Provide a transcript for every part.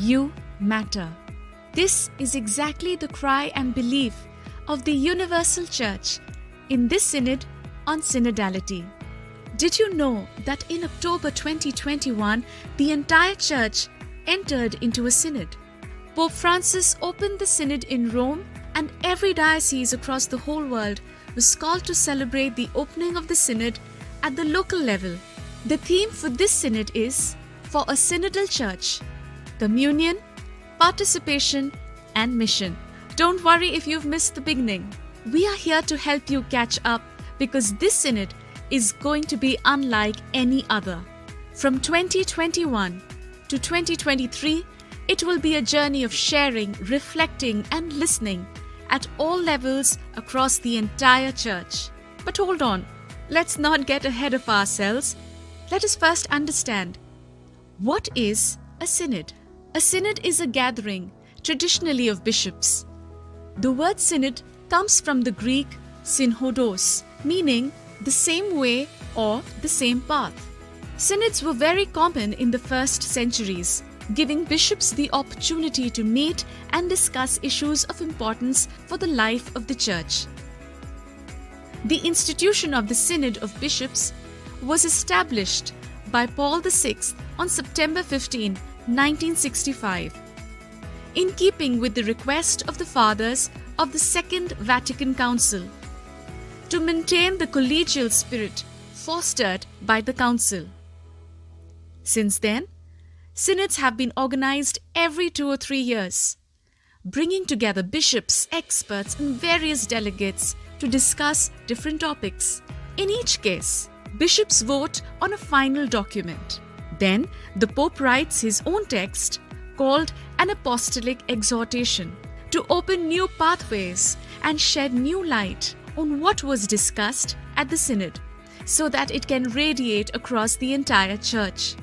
You matter. This is exactly the cry and belief of the Universal Church in this Synod on Synodality. Did you know that in October 2021, the entire Church entered into a Synod? Pope Francis opened the Synod in Rome, and every diocese across the whole world was called to celebrate the opening of the Synod at the local level. The theme for this Synod is For a Synodal Church: Communion, Participation and Mission. Don't worry if you've missed the beginning. We are here to help you catch up because this Synod is going to be unlike any other. From 2021 to 2023, it will be a journey of sharing, reflecting and listening at all levels across the entire Church. But hold on, let's not get ahead of ourselves. Let us first understand, what is a Synod? A Synod is a gathering, traditionally of bishops. The word Synod comes from the Greek synodos, meaning the same way or the same path. Synods were very common in the first centuries, giving bishops the opportunity to meet and discuss issues of importance for the life of the Church. The institution of the Synod of Bishops was established by Paul VI on September 15, 1965, in keeping with the request of the Fathers of the Second Vatican Council, to maintain the collegial spirit fostered by the Council. Since then, synods have been organized every 2 or 3 years, bringing together bishops, experts, and various delegates to discuss different topics. In each case, bishops vote on a final document. Then, the Pope writes his own text called an apostolic exhortation to open new pathways and shed new light on what was discussed at the Synod, so that it can radiate across the entire Church.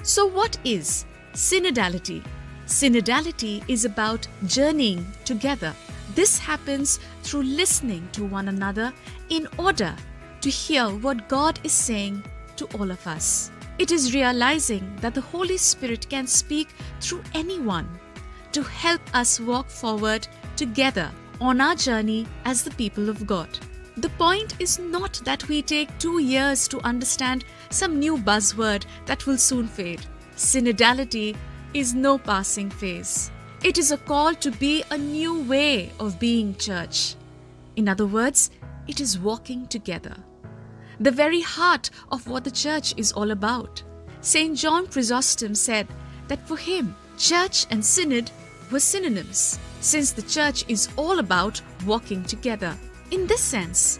So what is synodality? Synodality is about journeying together. This happens through listening to one another in order to hear what God is saying to all of us. It is realizing that the Holy Spirit can speak through anyone to help us walk forward together on our journey as the people of God. The point is not that we take 2 years to understand some new buzzword that will soon fade. Synodality is no passing phase. It is a call to be a new way of being church. In other words, it is walking together. The very heart of what the Church is all about. St. John Chrysostom said that for him, Church and Synod were synonyms, since the Church is all about walking together. In this sense,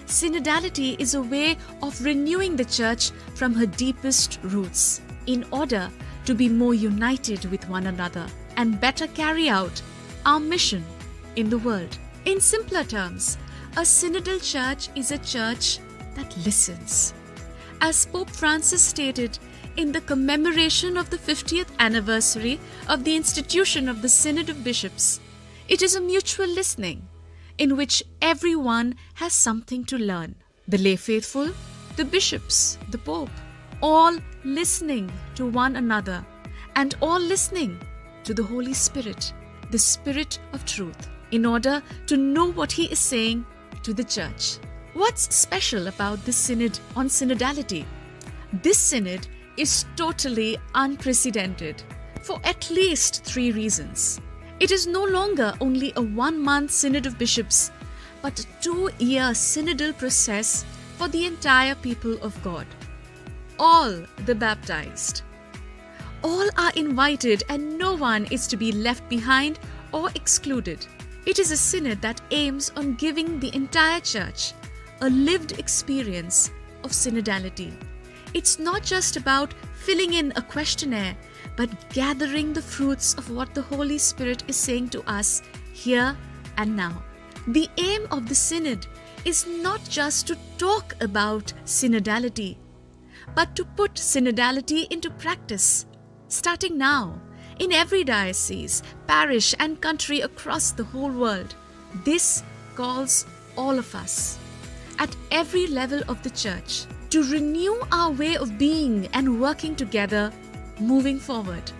synodality is a way of renewing the Church from her deepest roots in order to be more united with one another and better carry out our mission in the world. In simpler terms, a synodal church is a church that listens. As Pope Francis stated in the commemoration of the 50th anniversary of the institution of the Synod of Bishops, it is a mutual listening in which everyone has something to learn. The lay faithful, the bishops, the Pope, all listening to one another and all listening to the Holy Spirit, the Spirit of truth, in order to know what He is saying to the Church. What's special about this Synod on Synodality? This Synod is totally unprecedented for at least 3 reasons. It is no longer only a 1-month Synod of Bishops, but a 2-year synodal process for the entire people of God. All the baptized. All are invited and no one is to be left behind or excluded. It is a Synod that aims on giving the entire Church a lived experience of synodality. It's not just about filling in a questionnaire, but gathering the fruits of what the Holy Spirit is saying to us here and now. The aim of the Synod is not just to talk about synodality, but to put synodality into practice, starting now, in every diocese, parish and country across the whole world. This calls all of us, at every level of the Church, to renew our way of being and working together moving forward.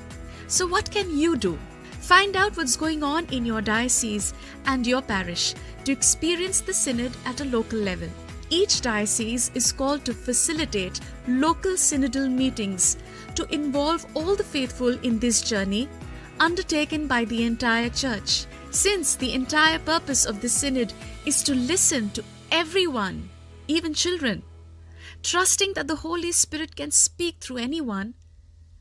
So what can you do? Find out what's going on in your diocese and your parish to experience the Synod at a local level. Each diocese is called to facilitate local synodal meetings to involve all the faithful in this journey undertaken by the entire Church. Since the entire purpose of the Synod is to listen to everyone, even children, trusting that the Holy Spirit can speak through anyone,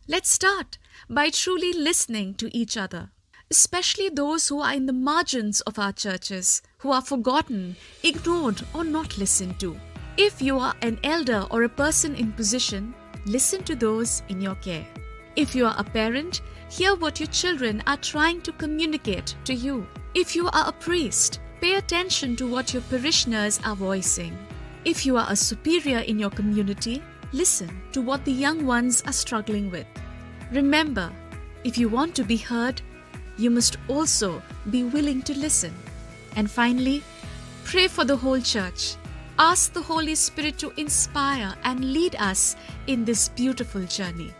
let's start by truly listening to each other, especially those who are in the margins of our churches, who are forgotten, ignored, or not listened to. If you are an elder or a person in position, listen to those in your care. If you are a parent, hear what your children are trying to communicate to you. If you are a priest, pay attention to what your parishioners are voicing. If you are a superior in your community, listen to what the young ones are struggling with. Remember, if you want to be heard, you must also be willing to listen. And finally, pray for the whole Church. Ask the Holy Spirit to inspire and lead us in this beautiful journey.